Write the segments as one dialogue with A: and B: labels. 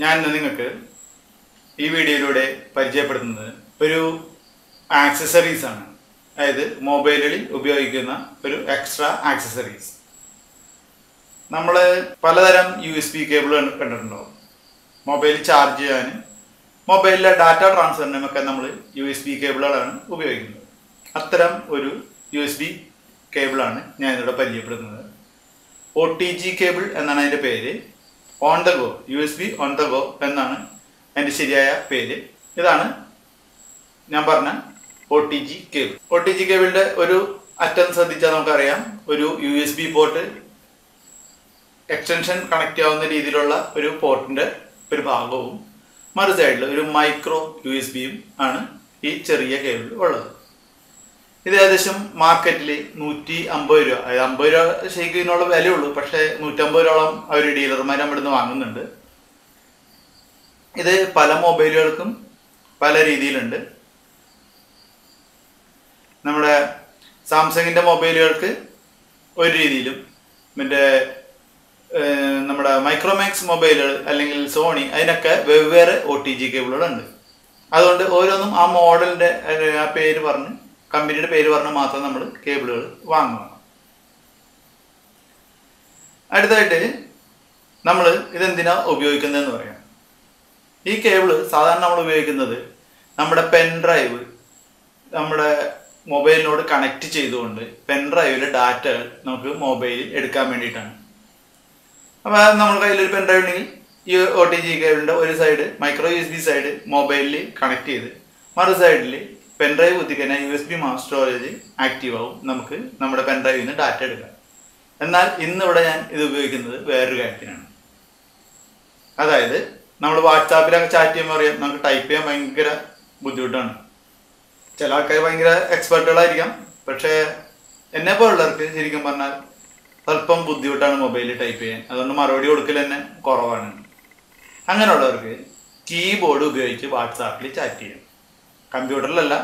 A: ഞാൻ ഇന്ന് നിങ്ങൾക്ക് ഈ വീഡിയോയിലൂടെ പരിചയപ്പെടുത്തുന്നത് ഒരു ആക്സസറീസ് ആണ്. അതായത് മൊബൈലിൽ ഉപയോഗിക്കുന്ന ഒരു എക്സ്ട്രാ ആക്സസറീസ്. നമ്മൾ പലതരം USB കേബിൾ കണ്ടിട്ടുണ്ടാവും. മൊബൈൽ ചാർജ് ചെയ്യാനും മൊബൈലിലെ ഡാറ്റ ട്രാൻസ്ഫറിനുമൊക്കെ നമ്മൾ USB കേബിളുകളാണ് ഉപയോഗിക്കുന്നത്. അത്തരം ഒരു USB കേബിളാണ് ഞാനിവിടെ പരിചയപ്പെടുന്നത്. OTG കേബിൾ എന്നാണ് അതിൻ്റെ പേര്. On the go, USB on the go എന്നാണ് അതിൻ്റെ ശരിയായ പേര്. ഇതാണ് ഞാൻ പറഞ്ഞ OTG കേബിൾ. OTG കേബിളിൻ്റെ ഒരു അറ്റം ശ്രദ്ധിച്ചാൽ നമുക്കറിയാം, ഒരു USB പോർട്ട് എക്സ്റ്റൻഷൻ കണക്ട് ചെയ്യാവുന്ന രീതിയിലുള്ള ഒരു പോർട്ടിൻ്റെ ഒരു ഭാഗവും മറു സൈഡിൽ ഒരു മൈക്രോ USB-യും ആണ് ഈ ചെറിയ കേബിൾ ഉള്ളത്. ഇത് ഏകദേശം മാർക്കറ്റിൽ 150 രൂപ, അതായത് 50 രൂപ ശരിക്കും ഇതിനുള്ള വിലയുള്ളൂ. പക്ഷേ 150 രൂപയോളം അവർ ഡീലർമാർ നമ്മുടെ നിന്ന് വാങ്ങുന്നുണ്ട്. ഇത് പല മൊബൈലുകൾക്കും പല രീതിയിലുണ്ട്. നമ്മുടെ സാംസങ്ങിൻ്റെ മൊബൈലുകൾക്ക് ഒരു രീതിയിലും, മറ്റേ നമ്മുടെ മൈക്രോമാക്സ് മൊബൈലുകൾ അല്ലെങ്കിൽ സോണി, അതിനൊക്കെ വെവ്വേറെ OTG കേബിളുകളുണ്ട്. അതുകൊണ്ട് ഓരോന്നും ആ മോഡലിൻ്റെ ആ പേര് പറഞ്ഞ്, കമ്പനിയുടെ പേര് പറഞ്ഞ് മാത്രം നമ്മൾ കേബിളുകൾ വാങ്ങുക. അടുത്തായിട്ട് നമ്മൾ ഇതെന്തിനാ ഉപയോഗിക്കുന്നതെന്ന് പറയാം. ഈ കേബിള് സാധാരണ നമ്മൾ ഉപയോഗിക്കുന്നത് നമ്മുടെ പെൻഡ്രൈവ് നമ്മുടെ മൊബൈലിനോട് കണക്ട് ചെയ്തുകൊണ്ട് പെൻഡ്രൈവിലെ ഡാറ്റകൾ നമുക്ക് മൊബൈലിൽ എടുക്കാൻ വേണ്ടിയിട്ടാണ്. അപ്പോൾ നമ്മുടെ കയ്യിലൊരു പെൻഡ്രൈവ് ഉണ്ടെങ്കിൽ ഈ OTG കേബിളിൻ്റെ ഒരു സൈഡ് മൈക്രോ USB സൈഡ് മൊബൈലിൽ കണക്ട് ചെയ്ത് മറു സൈഡിൽ പെൻഡ്രൈവ് കുത്തിക്കഴിഞ്ഞാൽ USB മാസ് സ്റ്റോറേജ് ആക്റ്റീവ് ആവും. നമുക്ക് നമ്മുടെ പെൻഡ്രൈവിൽ നിന്ന് ഡാറ്റ എടുക്കാം. എന്നാൽ ഇന്നിവിടെ ഞാൻ ഇത് ഉപയോഗിക്കുന്നത് വേറൊരു കാര്യത്തിനാണ്. അതായത് നമ്മൾ വാട്സാപ്പിലൊക്കെ ചാറ്റ് ചെയ്യുമ്പോൾ അറിയാം, നമുക്ക് ടൈപ്പ് ചെയ്യാൻ ഭയങ്കര ബുദ്ധിമുട്ടാണ്. ചില ആൾക്കാർ ഭയങ്കര എക്സ്പെർട്ടുകളായിരിക്കാം, പക്ഷേ എന്നെപ്പോലുള്ളവർക്ക് ശരിക്കും പറഞ്ഞാൽ സ്വല്പം ബുദ്ധിമുട്ടാണ് മൊബൈലിൽ ടൈപ്പ് ചെയ്യാൻ. അതുകൊണ്ട് മറുപടി കൊടുക്കൽ തന്നെ കുറവാണ്. അങ്ങനെയുള്ളവർക്ക് കീബോർഡ് ഉപയോഗിച്ച് വാട്സാപ്പിൽ ചാറ്റ് ചെയ്യാം. കമ്പ്യൂട്ടറിലല്ല,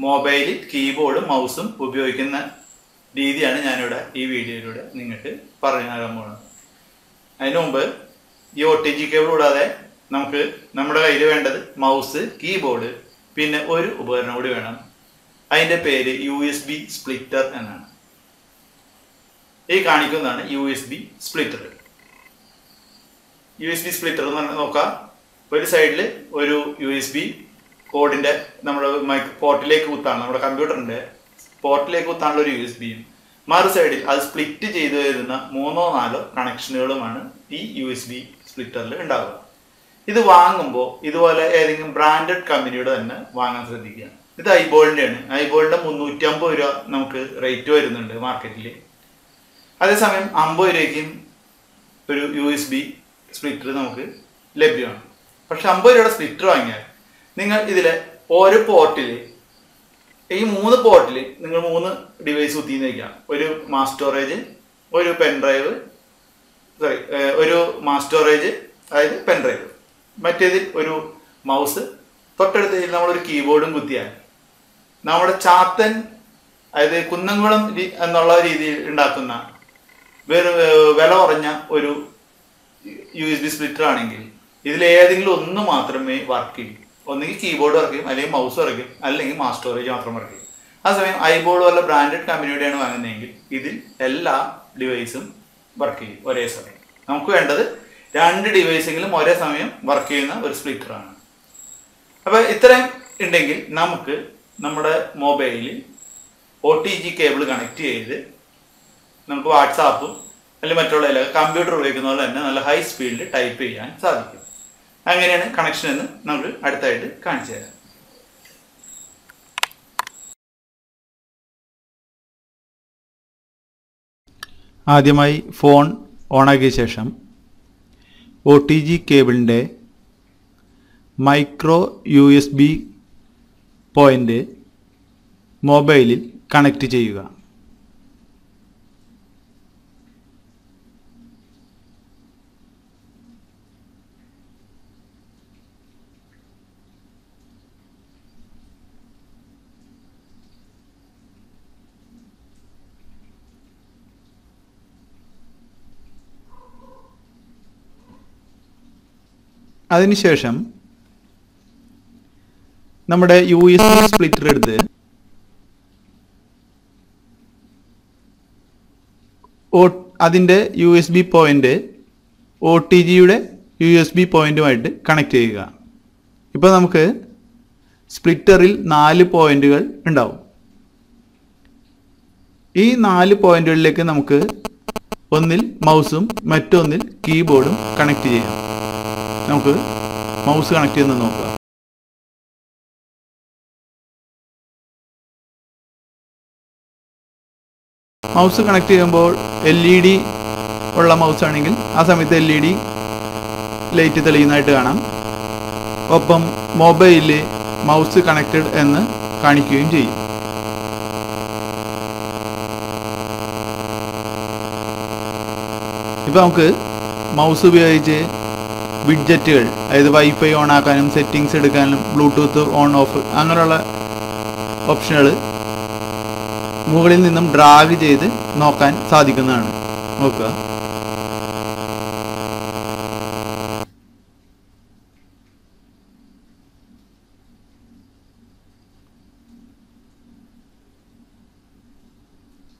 A: മൊബൈലിൽ കീബോർഡും മൗസും ഉപയോഗിക്കുന്ന രീതിയാണ് ഞാനിവിടെ ഈ വീഡിയോയിലൂടെ നിങ്ങൾക്ക് പറഞ്ഞു തരാൻ പോകുന്നത്. അതിനു മുമ്പ് ഈ OTG കേബിൾ കൂടാതെ നമുക്ക് നമ്മുടെ കയ്യിൽ വേണ്ടത് മൗസ്, കീബോർഡ്, പിന്നെ ഒരു ഉപകരണം കൂടി വേണം. അതിൻ്റെ പേര് USB സ്പ്ലിറ്റർ എന്നാണ്. ഈ കാണിക്കുന്നതാണ് USB സ്പ്ലിറ്റർ. USB സ്പ്ലിറ്റർ എന്ന് പറഞ്ഞാൽ നോക്കാം, ഒരു സൈഡിൽ ഒരു USB കോഡിൻ്റെ നമ്മുടെ പോർട്ടിലേക്ക് കുത്താണ്, നമ്മുടെ കമ്പ്യൂട്ടറിൻ്റെ പോർട്ടിലേക്ക് കുത്താനുള്ള ഒരു USB-യും മറു സൈഡിൽ അത് സ്പ്ലിറ്റ് ചെയ്തു വരുന്ന 3-4 കണക്ഷനുകളുമാണ് ഈ USB സ്പ്ലിറ്ററിൽ ഉണ്ടാവുക. ഇത് വാങ്ങുമ്പോൾ ഇതുപോലെ ഏതെങ്കിലും ബ്രാൻഡഡ് കമ്പനിയുടെ തന്നെ വാങ്ങാൻ ശ്രദ്ധിക്കുക. ഇത് ഐബോളിൻ്റെയാണ്. ഐബോളിൻ്റെ 350 രൂപ നമുക്ക് റേറ്റ് വരുന്നുണ്ട് മാർക്കറ്റിൽ. അതേസമയം 50 രൂപയ്ക്കും ഒരു USB സ്പ്ലിറ്റർ നമുക്ക് ലഭ്യമാണ്. പക്ഷെ 50 രൂപയുടെ സ്പ്ലിറ്റർ വാങ്ങിയാൽ നിങ്ങൾ ഇതിലെ ഓരോ പോർട്ടിൽ, ഈ 3 പോർട്ടിൽ നിങ്ങൾ 3 ഡിവൈസ് കുത്തിന്ന് വയ്ക്കാം. ഒരു മാസ് സ്റ്റോറേജ്, ഒരു പെൻഡ്രൈവ്, ഒരു മാസ് സ്റ്റോറേജ് അതായത് പെൻഡ്രൈവ്, മറ്റേതിൽ ഒരു മൗസ്, തൊട്ടടുത്തതിൽ നമ്മളൊരു കീബോർഡും കുത്തിയാൽ നമ്മുടെ ചാത്തൻ, അതായത് കുന്നംകുളം എന്നുള്ള രീതിയിൽ ഉണ്ടാക്കുന്ന വില കുറഞ്ഞ ഒരു USB സ്പ്ലിറ്റർ ആണെങ്കിൽ ഇതിലേതെങ്കിലും ഒന്ന് മാത്രമേ വർക്ക് ചെയ്യൂ. ഒന്നുകിൽ കീബോർഡ് വർക്ക് ചെയ്യും, അല്ലെങ്കിൽ മൗസ് വർക്ക് ചെയ്യും, അല്ലെങ്കിൽ മാസ് സ്റ്റോറേജ് മാത്രം വർക്ക് ചെയ്യും. അതേസമയം ഐബോർഡ് വല്ല ബ്രാൻഡഡ് കമ്പനിയുടെയാണ് വാങ്ങുന്നതെങ്കിൽ ഇതിൽ എല്ലാ ഡിവൈസും വർക്ക് ചെയ്യും ഒരേ സമയം. നമുക്ക് വേണ്ടത് 2 ഡിവൈസെങ്കിലും ഒരേ സമയം വർക്ക് ചെയ്യുന്ന ഒരു സ്പ്ലിറ്ററാണ്. അപ്പോൾ ഇത്രയും ഉണ്ടെങ്കിൽ നമുക്ക് നമ്മുടെ മൊബൈലിൽ OTG കേബിൾ കണക്ട് ചെയ്ത് നമുക്ക് വാട്സാപ്പും അല്ലെങ്കിൽ മറ്റുള്ള കമ്പ്യൂട്ടർ ഉപയോഗിക്കുന്ന പോലെ തന്നെ നല്ല ഹൈ സ്പീഡിൽ ടൈപ്പ് ചെയ്യാൻ സാധിക്കും. അങ്ങനെയാണ് കണക്ഷൻ എന്ന് നമുക്ക് അടുത്തായിട്ട് കാണിച്ചു തരാം. ആദ്യമായി ഫോൺ ഓണാക്കിയ ശേഷം OTG കേബിളിൻ്റെ മൈക്രോ USB പോയിൻ്റ് മൊബൈലിൽ കണക്റ്റ് ചെയ്യുക. അതിനുശേഷം നമ്മുടെ USB സ്പ്ലിറ്റർ എടുത്ത് അതിൻ്റെ USB പോയിന്റ് OTGയുടെ USB പോയിന്റുമായിട്ട് കണക്ട് ചെയ്യുക. ഇപ്പോൾ നമുക്ക് സ്പ്ലിറ്ററിൽ 4 പോയിന്റുകൾ ഉണ്ടാവും. ഈ 4 പോയിന്റുകളിലേക്ക് നമുക്ക് ഒന്നിൽ മൗസും മറ്റൊന്നിൽ കീബോർഡും കണക്ട് ചെയ്യാം. നമുക്ക് മൗസ് കണക്ട് ചെയ്യുന്നത് നോക്കുക. മൗസ് കണക്ട് ചെയ്യുമ്പോൾ LED ഉള്ള മൗസ് ആണെങ്കിൽ ആ സമയത്ത് LED ലൈറ്റ് തെളിയുന്നതായിട്ട് കാണാം. ഒപ്പം മൊബൈലിൽ മൗസ് കണക്റ്റഡ് എന്ന് കാണിക്കുകയും ചെയ്യും. ഇപ്പോൾ നമുക്ക് മൗസ് ഉപയോഗിച്ച് വിഡ്ജറ്റുകൾ, അതായത് വൈഫൈ ഓൺ ആക്കാനും സെറ്റിങ്സ് എടുക്കാനും ബ്ലൂടൂത്ത് ഓൺ ഓഫ് അങ്ങനെയുള്ള ഓപ്ഷനുകൾ മുകളിൽ നിന്നും ഡ്രാഗ് ചെയ്ത് നോക്കാൻ സാധിക്കുന്നതാണ്. നോക്കുക.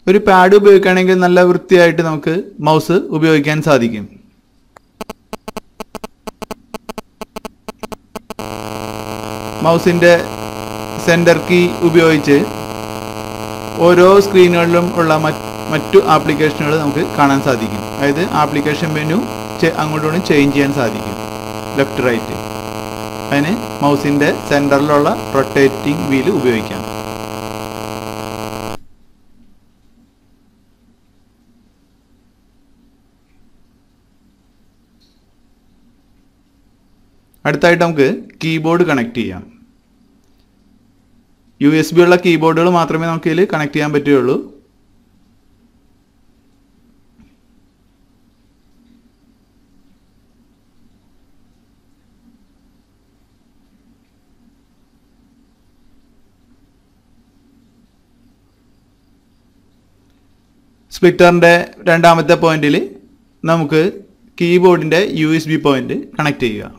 A: ഒരു പാഡ് ഉപയോഗിക്കുകയാണെങ്കിൽ നല്ല വൃത്തിയായിട്ട് നമുക്ക് മൗസ് ഉപയോഗിക്കാൻ സാധിക്കും. മൗസിൻ്റെ സെൻറ്റർ കീ ഉപയോഗിച്ച് ഓരോ സ്ക്രീനുകളിലും ഉള്ള മറ്റു ആപ്ലിക്കേഷനുകൾ നമുക്ക് കാണാൻ സാധിക്കും. അതായത് ആപ്ലിക്കേഷൻ മെനു അങ്ങോട്ടും ചേഞ്ച് ചെയ്യാൻ സാധിക്കും, ലെഫ്റ്റ് റൈറ്റ്. അതിന് മൗസിൻ്റെ സെൻറ്ററിലുള്ള റൊട്ടേറ്റിംഗ് വീല് ഉപയോഗിക്കാം. അടുത്തായിട്ട് നമുക്ക് കീബോർഡ് കണക്ട് ചെയ്യാം. USB ഉള്ള കീബോർഡുകൾ മാത്രമേ നമുക്ക് ഇതിൽ കണക്ട് ചെയ്യാൻ പറ്റുകയുള്ളൂ. സ്പ്ലിറ്ററിൻ്റെ രണ്ടാമത്തെ പോയിന്റിൽ നമുക്ക് കീബോർഡിൻ്റെ USB പോയിന്റ് കണക്ട് ചെയ്യുക.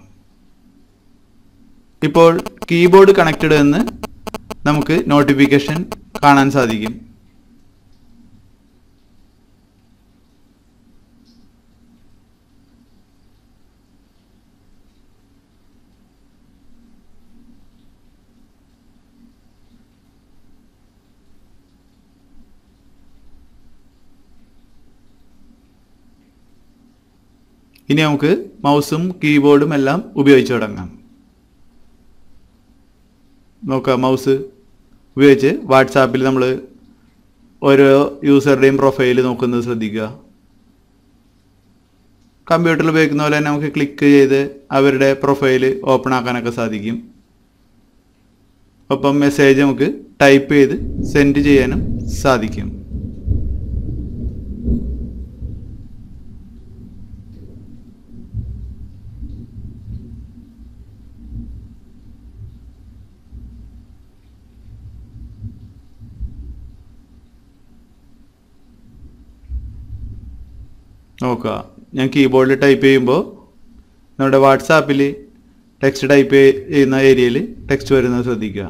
A: ഇപ്പോൾ കീബോർഡ് കണക്റ്റഡ് എന്ന് നമുക്ക് നോട്ടിഫിക്കേഷൻ കാണാൻ സാധിക്കും. ഇനി നമുക്ക് മൗസും കീബോർഡും എല്ലാം ഉപയോഗിച്ച് തുടങ്ങാം. നോക്കാം. മൗസ് ഉപയോഗിച്ച് വാട്സാപ്പിൽ നമ്മൾ ഓരോ യൂസറുടെയും പ്രൊഫൈൽ നോക്കുന്നത് ശ്രദ്ധിക്കുക. കമ്പ്യൂട്ടറിൽ ഉപയോഗിക്കുന്ന പോലെ തന്നെ നമുക്ക് ക്ലിക്ക് ചെയ്ത് അവരുടെ പ്രൊഫൈൽ ഓപ്പൺ ആക്കാനൊക്കെ സാധിക്കും. ഒപ്പം മെസ്സേജ് നമുക്ക് ടൈപ്പ് ചെയ്ത് സെൻഡ് ചെയ്യാനും സാധിക്കും. നോക്കുക. ഞാൻ കീബോർഡിൽ ടൈപ്പ് ചെയ്യുമ്പോൾ നമ്മുടെ വാട്സാപ്പിൽ ടെക്സ്റ്റ് ടൈപ്പ് ചെയ്യുന്ന ഏരിയയിൽ ടെക്സ്റ്റ് വരുന്നത് ശ്രദ്ധിക്കുക.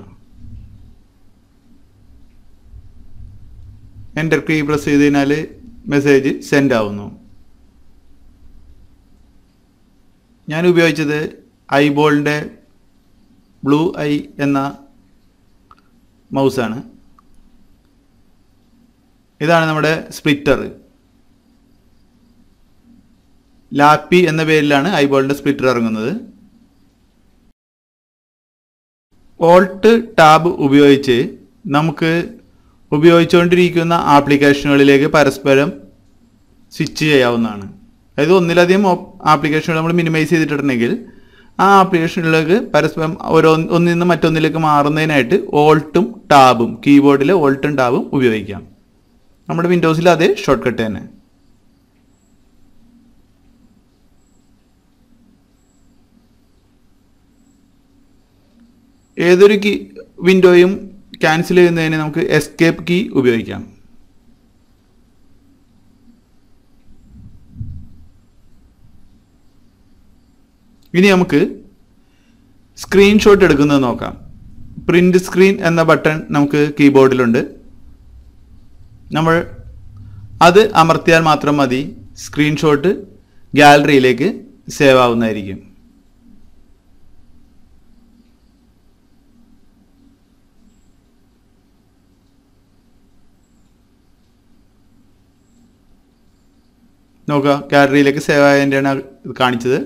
A: എൻ്റർ കീ പ്രസ് ചെയ്ത് കഴിഞ്ഞാൽ മെസ്സേജ് സെൻഡ് ആവുന്നു. ഞാൻ ഉപയോഗിച്ചത് ഐബോളിൻ്റെ ബ്ലൂ ഐ എന്ന മൗസാണ്. ഇതാണ് നമ്മുടെ സ്പ്ലിറ്റർ. ലാപ്പി എന്ന പേരിലാണ് ഐബോളിൻ്റെ സ്പ്ലിറ്റർ ഇറങ്ങുന്നത്. ഓൾട്ട് ടാബ് ഉപയോഗിച്ച് നമുക്ക് ഉപയോഗിച്ചുകൊണ്ടിരിക്കുന്ന ആപ്ലിക്കേഷനുകളിലേക്ക് പരസ്പരം സ്വിച്ച് ചെയ്യാവുന്നതാണ്. അതായത് ഒന്നിലധികം ആപ്ലിക്കേഷനുകൾ നമ്മൾ മിനിമൈസ് ചെയ്തിട്ടുണ്ടെങ്കിൽ ആ ആപ്ലിക്കേഷനുകളിലേക്ക് പരസ്പരം ഒന്നിൽ നിന്ന് മറ്റൊന്നിലേക്ക് മാറുന്നതിനായിട്ട് ഓൾട്ടും ടാബും, കീബോർഡിലെ ഓൾട്ടും ടാബും ഉപയോഗിക്കാം. നമ്മുടെ വിൻഡോസിൽ അതേ ഷോർട്ട് കട്ട് തന്നെ. ഏതൊരു വിൻഡോയും ക്യാൻസൽ ചെയ്യുന്നതിന് നമുക്ക് എസ്കേപ്പ് കീ ഉപയോഗിക്കാം. ഇനി നമുക്ക് സ്ക്രീൻഷോട്ട് എടുക്കുന്നത് നോക്കാം. പ്രിന്റ് സ്ക്രീൻ എന്ന ബട്ടൺ നമുക്ക് കീബോർഡിലുണ്ട്. നമ്മൾ അത് അമർത്തിയാൽ മാത്രം മതി സ്ക്രീൻഷോട്ട് ഗാലറിയിലേക്ക് സേവ് ആവുന്നതായിരിക്കും. നോക്കുക, ഗാലറിയിലേക്ക് സേവ് ആയതിൻ്റെയാണ് ഇത് കാണിച്ചത്.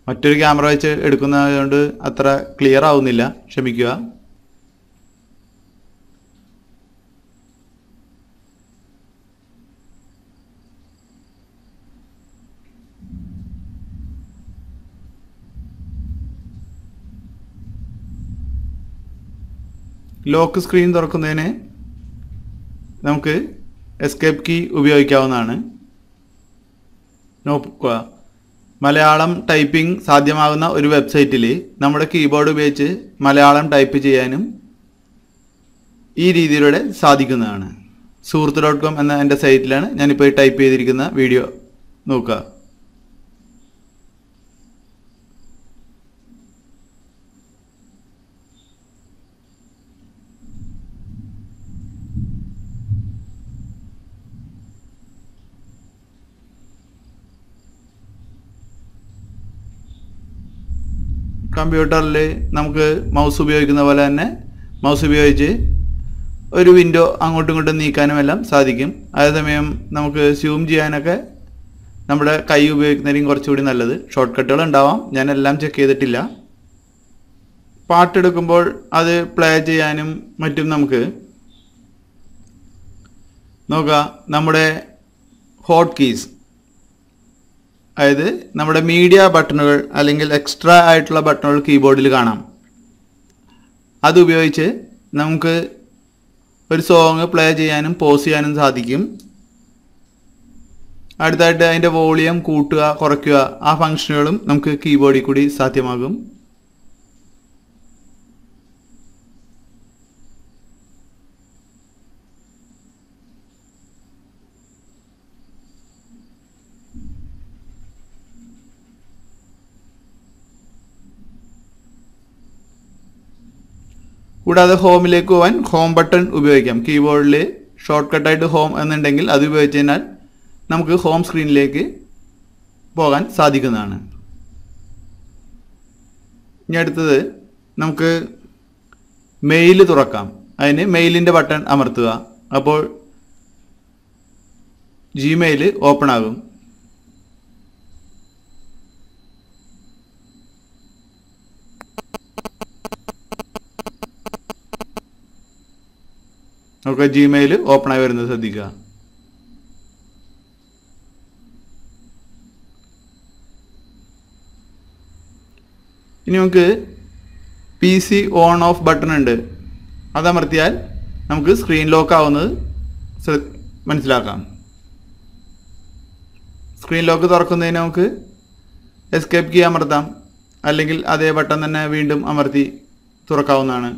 A: മറ്റൊരു ക്യാമറ വെച്ച് എടുക്കുന്നതുകൊണ്ട് അത്ര ക്ലിയർ ആവുന്നില്ല, ക്ഷമിക്കുക. ലോക്ക് സ്ക്രീൻ തുറക്കുന്നതിന് നമുക്ക് എസ്കേപ്പ് കീ ഉപയോഗിക്കാവുന്നതാണ്. നോക്കുക, മലയാളം ടൈപ്പിംഗ് സാധ്യമാകുന്ന ഒരു വെബ്സൈറ്റിൽ നമ്മുടെ കീബോർഡ് ഉപയോഗിച്ച് മലയാളം ടൈപ്പ് ചെയ്യാനും ഈ രീതിയിലൂടെ സാധിക്കുന്നതാണ്. സുഹൃത്ത്.com എന്ന എൻ്റെ സൈറ്റിലാണ് ഞാനിപ്പോൾ ടൈപ്പ് ചെയ്തിരിക്കുന്ന വീഡിയോ നോക്കുക. കമ്പ്യൂട്ടറിൽ നമുക്ക് മൗസ് ഉപയോഗിക്കുന്ന പോലെ തന്നെ മൗസ് ഉപയോഗിച്ച് ഒരു വിൻഡോ അങ്ങോട്ടും ഇങ്ങോട്ടും നീക്കാനും എല്ലാം സാധിക്കും. അതേസമയം നമുക്ക് സൂം ചെയ്യാനൊക്കെ നമ്മുടെ കൈ ഉപയോഗിക്കുന്നതിനും കുറച്ചുകൂടി നല്ലത്. ഷോർട്ട് കട്ടുകൾ ഉണ്ടാവാം, ഞാൻ എല്ലാം ചെക്ക് ചെയ്തിട്ടില്ല. പാട്ടെടുക്കുമ്പോൾ അത് പ്ലേ ചെയ്യാനും മറ്റും നമുക്ക് നോക്കുക. നമ്മുടെ ഹോട്ട് കീസ്, അതായത് നമ്മുടെ മീഡിയ ബട്ടണുകൾ അല്ലെങ്കിൽ എക്സ്ട്രാ ആയിട്ടുള്ള ബട്ടണുകൾ കീബോർഡിൽ കാണാം. അതുപയോഗിച്ച് നമുക്ക് ഒരു സോങ് പ്ലേ ചെയ്യാനും പോസ് ചെയ്യാനും സാധിക്കും. അടുത്തായിട്ട് അതിൻ്റെ വോളിയം കൂട്ടുക കുറയ്ക്കുക, ആ ഫംഗ്ഷനുകളും നമുക്ക് കീബോർഡിൽ കൂടി സാധ്യമാകും. കൂടാതെ ഹോമിലേക്ക് പോകാൻ ഹോം ബട്ടൺ ഉപയോഗിക്കാം. കീബോർഡിൽ ഷോർട്ട് കട്ടായിട്ട് ഹോം എന്നുണ്ടെങ്കിൽ അത് ഉപയോഗിച്ച് കഴിഞ്ഞാൽ നമുക്ക് ഹോം സ്ക്രീനിലേക്ക് പോകാൻ സാധിക്കുന്നതാണ്. ഇനി അടുത്തത് നമുക്ക് മെയിൽ തുറക്കാം. അതിന് മെയിലിൻ്റെ ബട്ടൺ അമർത്തുക. അപ്പോൾ ജിമെയിൽ ഓപ്പൺ ആകും. നമുക്ക് ജിമെയിൽ ഓപ്പൺ ആയി വരുന്നത് ശ്രദ്ധിക്കുക. ഇനി നമുക്ക് PC ഓൺ ഓഫ് ബട്ടൺ ഉണ്ട്, അതമർത്തിയാൽ നമുക്ക് സ്ക്രീൻ ലോക്ക് ആവുന്നത് മനസ്സിലാക്കാം. സ്ക്രീൻ ലോക്ക് തുറക്കുന്നതിന് നമുക്ക് എസ്കേപ്പ് കീ അമർത്താം, അല്ലെങ്കിൽ അതേ ബട്ടൺ തന്നെ വീണ്ടും അമർത്തി തുറക്കാവുന്നതാണ്.